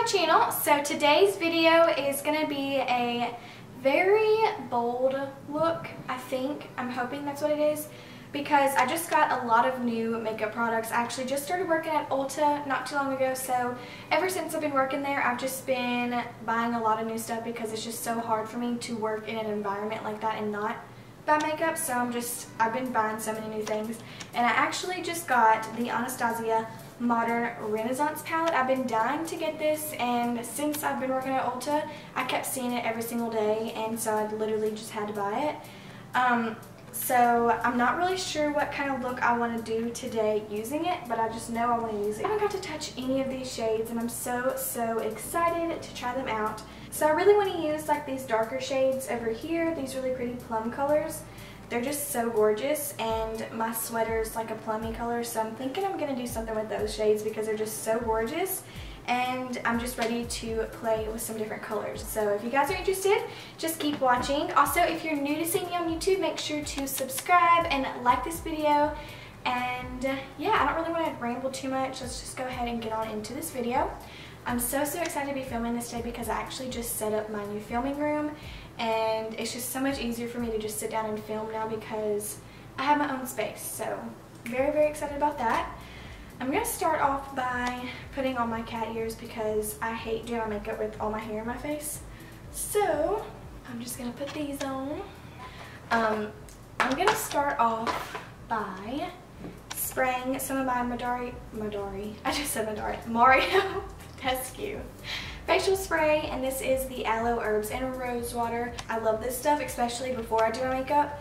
my channel. So today's video is going to be a very bold look, I think. I'm hoping that's what it is because I just got a lot of new makeup products. I actually just started working at Ulta not too long ago, so ever since I've been working there, I've just been buying a lot of new stuff because it's just so hard for me to work in an environment like that and not buy makeup. So I've been buying so many new things, and I actually just got the Anastasia Modern Renaissance palette. I've been dying to get this, and since I've been working at Ulta, I kept seeing it every single day, and so I literally just had to buy it. So I'm not really sure what kind of look I want to do today using it, but I just know I want to use it. I haven't got to touch any of these shades, and I'm so excited to try them out. So I really want to use like these darker shades over here, these really pretty plum colors. They're just so gorgeous, and my sweater's like a plummy color, so I'm thinking I'm going to do something with those shades because they're just so gorgeous, and I'm just ready to play with some different colors. So if you guys are interested, just keep watching. Also, if you're new to seeing me on YouTube, make sure to subscribe and like this video. And yeah, I don't really want to ramble too much. Let's just go ahead and get on into this video. I'm so excited to be filming this today because I actually just set up my new filming room, and it's just so much easier for me to just sit down and film now because I have my own space. So very excited about that. I'm going to start off by putting on my cat ears because I hate doing my makeup with all my hair in my face. So I'm just going to put these on. I'm going to start off by spraying some of my Mario Pescu facial spray, and this is the Aloe Herbs and Rose Water. I love this stuff, especially before I do my makeup.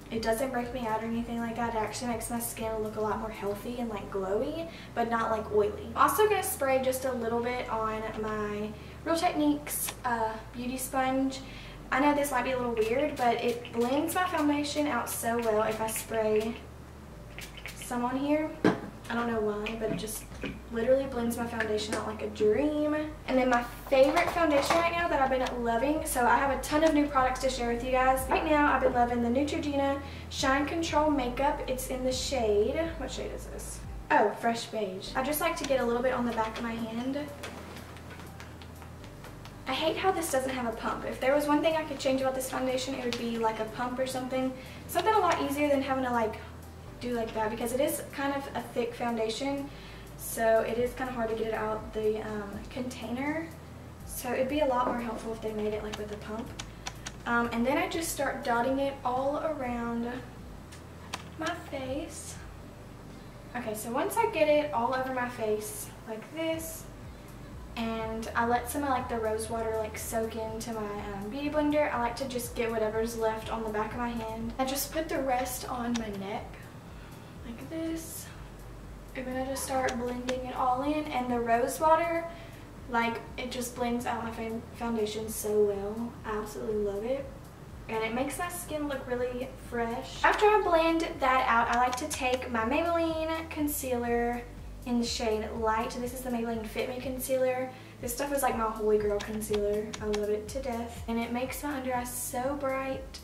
It doesn't break me out or anything like that. It actually makes my skin look a lot more healthy and like glowy, but not like oily. I'm also going to spray just a little bit on my Real Techniques beauty sponge. I know this might be a little weird, but it blends my foundation out so well if I spray some on here. I don't know why, but it just literally blends my foundation out like a dream. And then my favorite foundation right now that I've been loving, so I have a ton of new products to share with you guys. Right now, I've been loving the Neutrogena Shine Control Makeup. It's in the shade, what shade is this? Oh, Fresh Beige. I just like to get a little bit on the back of my hand. I hate how this doesn't have a pump. If there was one thing I could change about this foundation, it would be like a pump or something. Something a lot easier than having to like do like that, because it is kind of a thick foundation, so it is kind of hard to get it out the container. So it'd be a lot more helpful if they made it like with a pump. And then I just start dotting it all around my face. Okay, so once I get it all over my face like this, and I let some of like the rose water like soak into my beauty blender, I like to just get whatever's left on the back of my hand. I just put the rest on my neck like this. I'm gonna just start blending it all in, and the rose water, like, it just blends out my foundation so well. I absolutely love it, and it makes my skin look really fresh. After I blend that out, I like to take my Maybelline concealer in the shade Light. This is the Maybelline Fit Me concealer. This stuff is like my holy grail concealer. I love it to death, and it makes my under eyes so bright.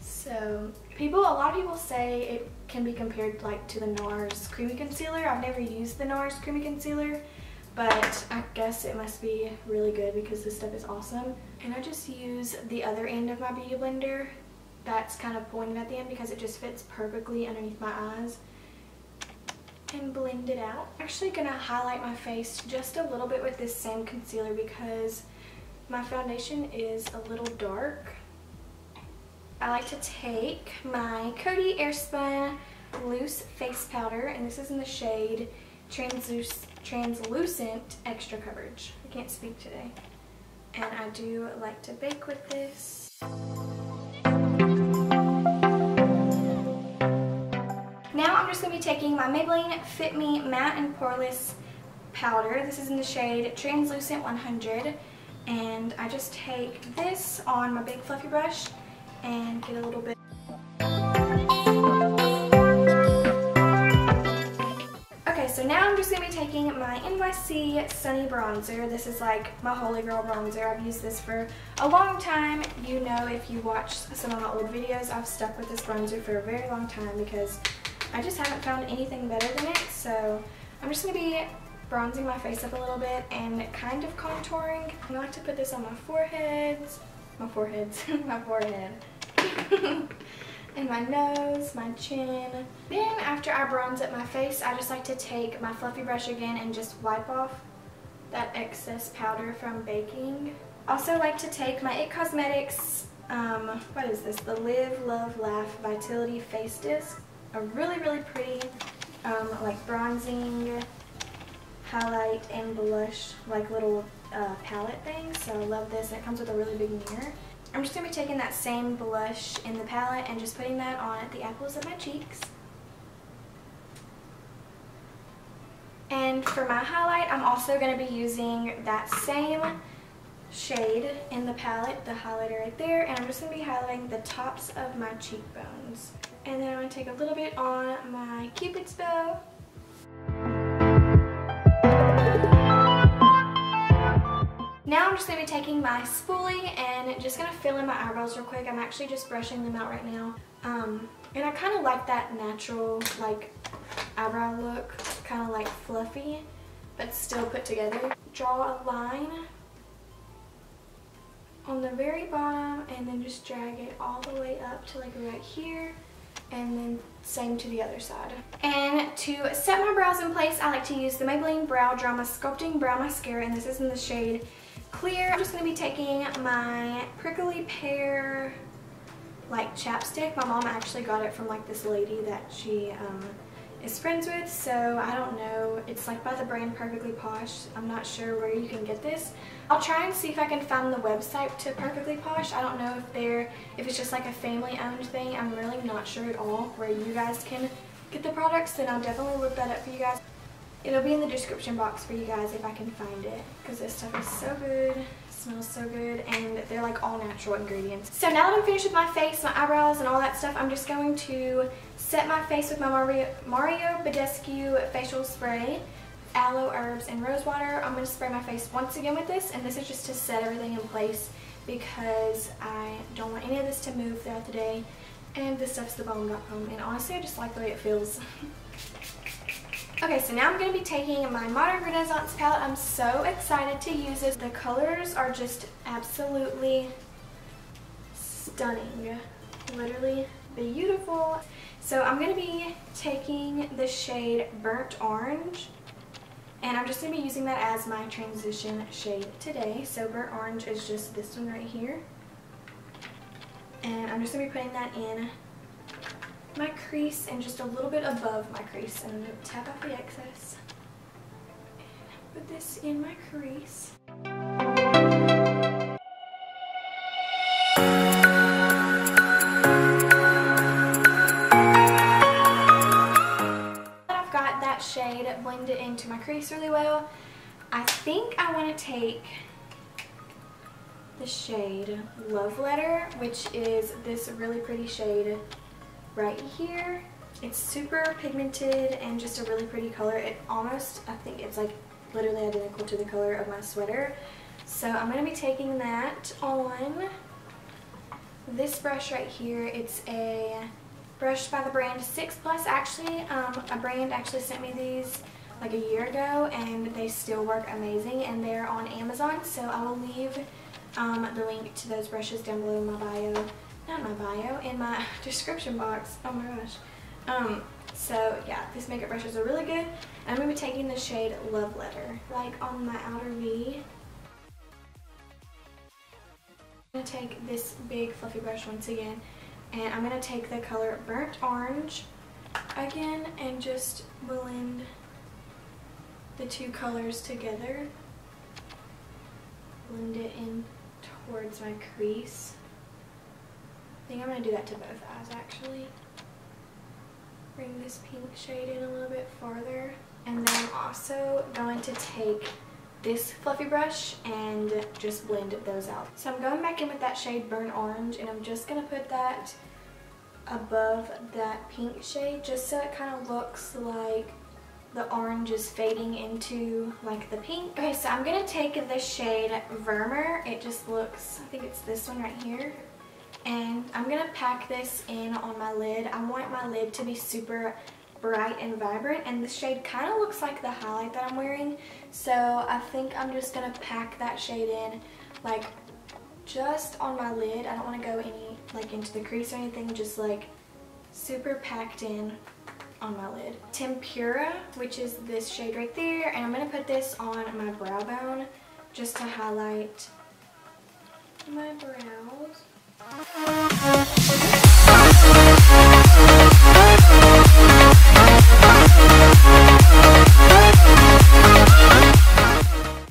So a lot of people say it can be compared like to the NARS Creamy Concealer. I've never used the NARS Creamy Concealer, but I guess it must be really good because this stuff is awesome. And I just use the other end of my beauty blender that's kind of pointed at the end because it just fits perfectly underneath my eyes, and blend it out. I'm actually gonna highlight my face just a little bit with this same concealer because my foundation is a little dark. I like to take my Coty Airspun Loose Face Powder, and this is in the shade Translucent Extra Coverage. I can't speak today. And I do like to bake with this. Now I'm just going to be taking my Maybelline Fit Me Matte and Poreless Powder. This is in the shade Translucent 100. And I just take this on my big fluffy brush and get a little bit. Okay, so now I'm just going to be taking my NYC Sunny Bronzer. This is like my holy grail bronzer. I've used this for a long time. You know, if you watch some of my old videos, I've stuck with this bronzer for a very long time because I just haven't found anything better than it. So I'm just going to be bronzing my face up a little bit and kind of contouring. I like to put this on my forehead, my forehead, and my nose, my chin. Then after I bronze up my face, I just like to take my fluffy brush again and just wipe off that excess powder from baking. Also like to take my IT Cosmetics, what is this? The Live, Love, Laugh Vitality Face Disc. A really, really pretty, like bronzing, highlight, and blush, like little palette thing. So I love this. It comes with a really big mirror. I'm just going to be taking that same blush in the palette and just putting that on the apples of my cheeks. And for my highlight, I'm also going to be using that same shade in the palette, the highlighter right there, and I'm just going to be highlighting the tops of my cheekbones. And then I'm going to take a little bit on my Cupid's bow. Now I'm just going to be taking my spoolie and just going to fill in my eyebrows real quick. I'm actually just brushing them out right now. And I kind of like that natural, like, eyebrow look, kind of like fluffy, but still put together. Draw a line on the very bottom and then just drag it all the way up to like right here, and then same to the other side. And to set my brows in place, I like to use the Maybelline Brow Drama Sculpting Brow Mascara, and this is in the shade Clear. I'm just going to be taking my Prickly Pear like chapstick. My mom actually got it from like this lady that she is friends with, so I don't know. It's like by the brand Perfectly Posh. I'm not sure where you can get this. I'll try and see if I can find the website to Perfectly Posh. I don't know if it's just like a family owned thing. I'm really not sure at all where you guys can get the products, then I'll definitely look that up for you guys. It'll be in the description box for you guys if I can find it, because this stuff is so good, smells so good, and they're like all natural ingredients. So now that I'm finished with my face, my eyebrows, and all that stuff, I'm just going to set my face with my Mario Badescu facial spray, aloe, herbs, and rose water. I'm going to spray my face once again with this, and this is just to set everything in place because I don't want any of this to move throughout the day. And this stuff's the Balm.com, and honestly I just like the way it feels. Okay, so now I'm going to be taking my Modern Renaissance palette. I'm so excited to use this. The colors are just absolutely stunning. Literally beautiful. So I'm going to be taking the shade Burnt Orange, and I'm just going to be using that as my transition shade today. So Burnt Orange is just this one right here. And I'm just going to be putting that in my crease and just a little bit above my crease, and I'm going to tap off the excess and put this in my crease. I've got that shade blended into my crease really well. I think I want to take the shade Love Letter, which is this really pretty shade right here. It's super pigmented and just a really pretty color. It almost, I think it's like literally identical to the color of my sweater. So I'm going to be taking that on this brush right here. It's a brush by the brand 6 Plus. Actually, a brand actually sent me these like a year ago, and they still work amazing, and they're on Amazon. So I will leave the link to those brushes down below in my bio. Not my bio, in my description box. Oh my gosh. So yeah, these makeup brushes are really good. I'm going to be taking the shade Love Letter, like on my outer V. I'm going to take this big fluffy brush once again, and I'm going to take the color Burnt Orange again and just blend the two colors together. Blend it in towards my crease. I think I'm going to do that to both eyes actually. Bring this pink shade in a little bit farther. And then I'm also going to take this fluffy brush and just blend those out. So I'm going back in with that shade Burnt Orange, and I'm just going to put that above that pink shade just so it kind of looks like the orange is fading into like the pink. Okay, so I'm going to take the shade Vermeer. It just looks, I think it's this one right here. And I'm going to pack this in on my lid. I want my lid to be super bright and vibrant, and the shade kind of looks like the highlight that I'm wearing. So I think I'm just going to pack that shade in, like just on my lid. I don't want to go any like into the crease or anything, just like super packed in on my lid. Tempura, which is this shade right there, and I'm going to put this on my brow bone just to highlight my brows.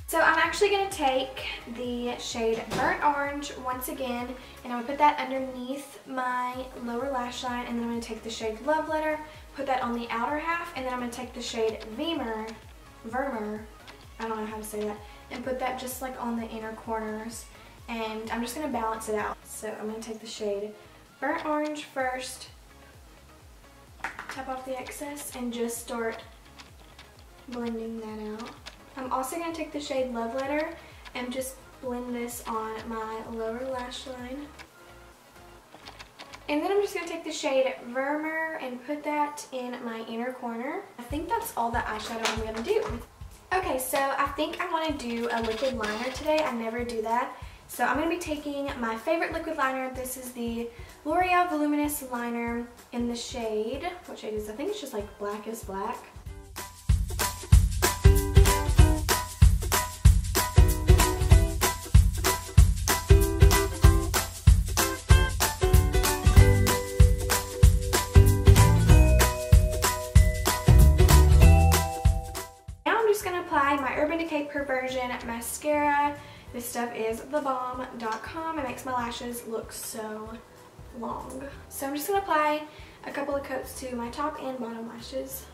So I'm actually going to take the shade Burnt Orange once again, and I'm going to put that underneath my lower lash line, and then I'm going to take the shade Love Letter, put that on the outer half, and then I'm going to take the shade Vermeer, I don't know how to say that, and put that just like on the inner corners, and I'm just going to balance it out. So I'm going to take the shade Burnt Orange first, tap off the excess, and just start blending that out. I'm also going to take the shade Love Letter and just blend this on my lower lash line. And then I'm just going to take the shade Vermeer and put that in my inner corner. I think that's all the eyeshadow I'm going to do. Okay, so I think I want to do a liquid liner today. I never do that. So I'm going to be taking my favorite liquid liner. This is the L'Oreal Voluminous Liner in the shade, what shade is it? I think it's just like Black is Black. Perversion mascara. This stuff is thebalm.com. It makes my lashes look so long. So I'm just going to apply a couple of coats to my top and bottom lashes.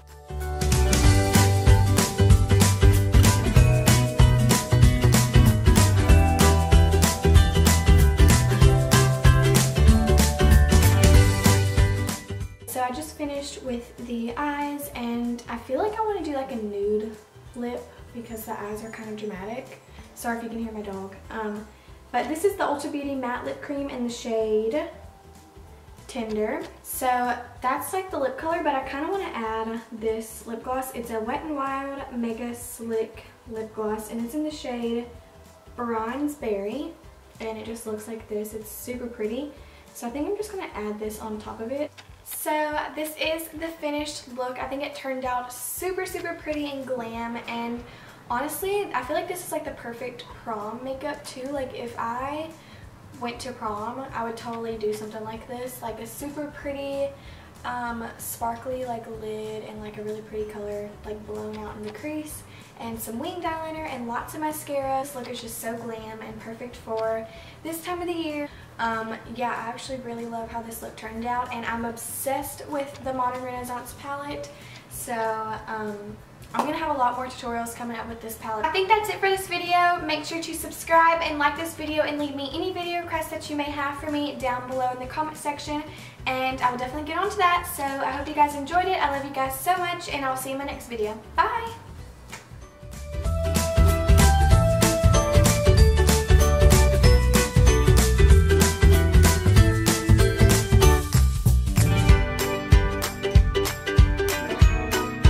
So I just finished with the eyes, and I feel like I want to do like a nude lip because the eyes are kind of dramatic. Sorry if you can hear my dog. But this is the Ulta Beauty Matte Lip Cream in the shade Tender. So that's like the lip color, but I kind of want to add this lip gloss. It's a Wet n Wild Mega Slick lip gloss, and it's in the shade Bronze Berry, and it just looks like this. It's super pretty. So I think I'm just going to add this on top of it. So this is the finished look. I think it turned out super, super pretty and glam, and honestly, I feel like this is like the perfect prom makeup too. Like if I went to prom, I would totally do something like this, like a super pretty sparkly like lid and like a really pretty color like blown out in the crease, and some winged eyeliner and lots of mascara. This look is just so glam and perfect for this time of the year. Yeah, I actually really love how this look turned out, and I'm obsessed with the Modern Renaissance palette. So I'm going to have a lot more tutorials coming up with this palette. I think that's it for this video. Make sure to subscribe and like this video, and leave me any video requests that you may have for me down below in the comment section, and I will definitely get on to that. So I hope you guys enjoyed it. I love you guys so much, and I'll see you in my next video. Bye!